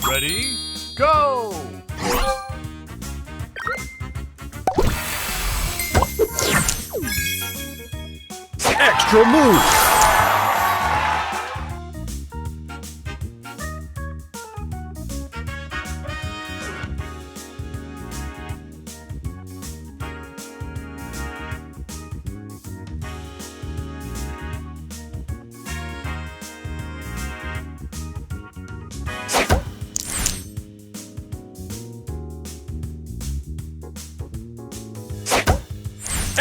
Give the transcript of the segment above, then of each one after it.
Ready, go! Extra move!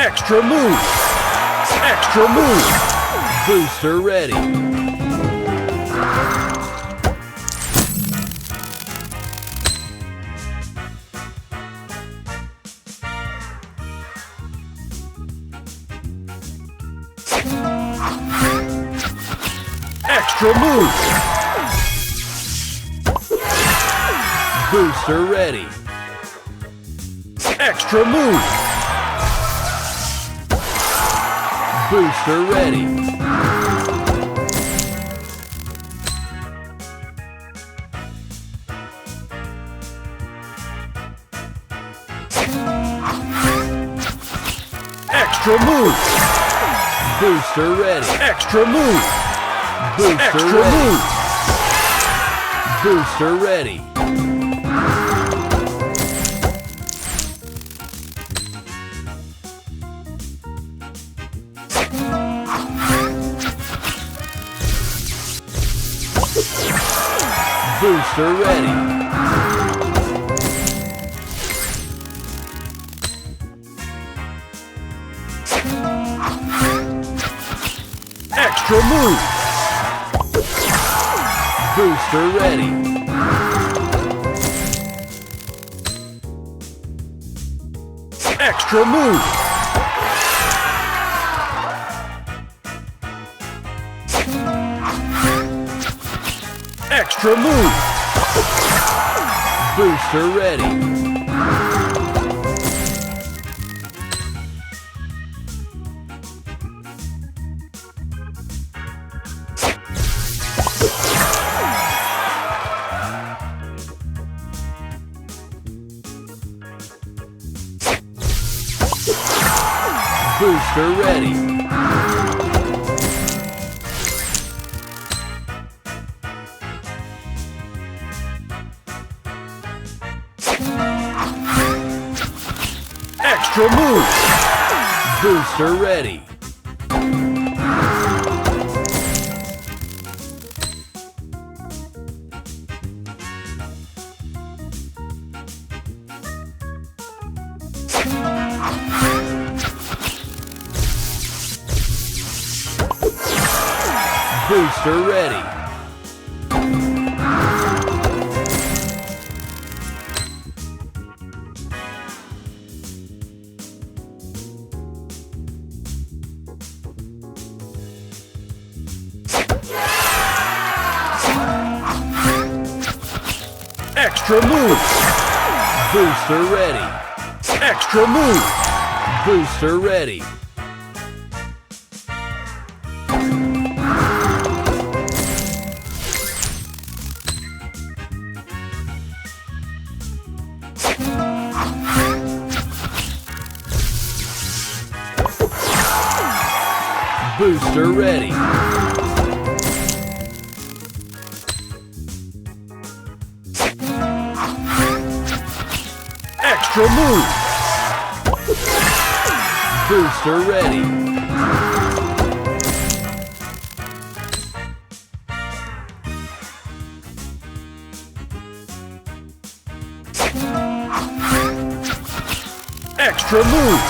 Extra move! Extra move! Booster ready! Extra move! Booster ready! Extra move! Booster ready! Extra move! Booster ready! Extra move! Booster ready! Booster ready! Booster ready! Extra move! Booster ready! Extra move! Extra move! Booster ready! Booster ready! Extra move! Booster ready! Booster ready! Extra move! Booster ready! Extra move! Booster ready! Booster ready! Extra move! Booster ready! Extra move!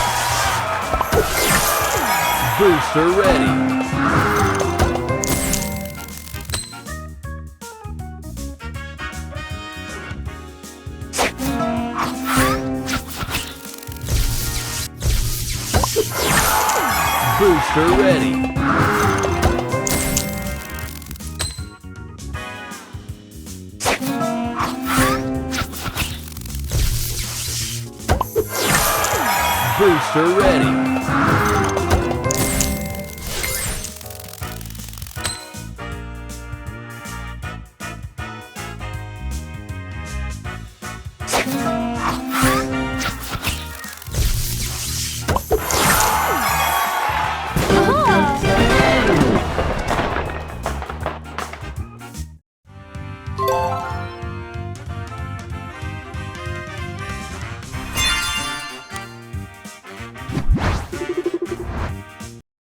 Booster ready! Booster ready! Booster ready! Ready.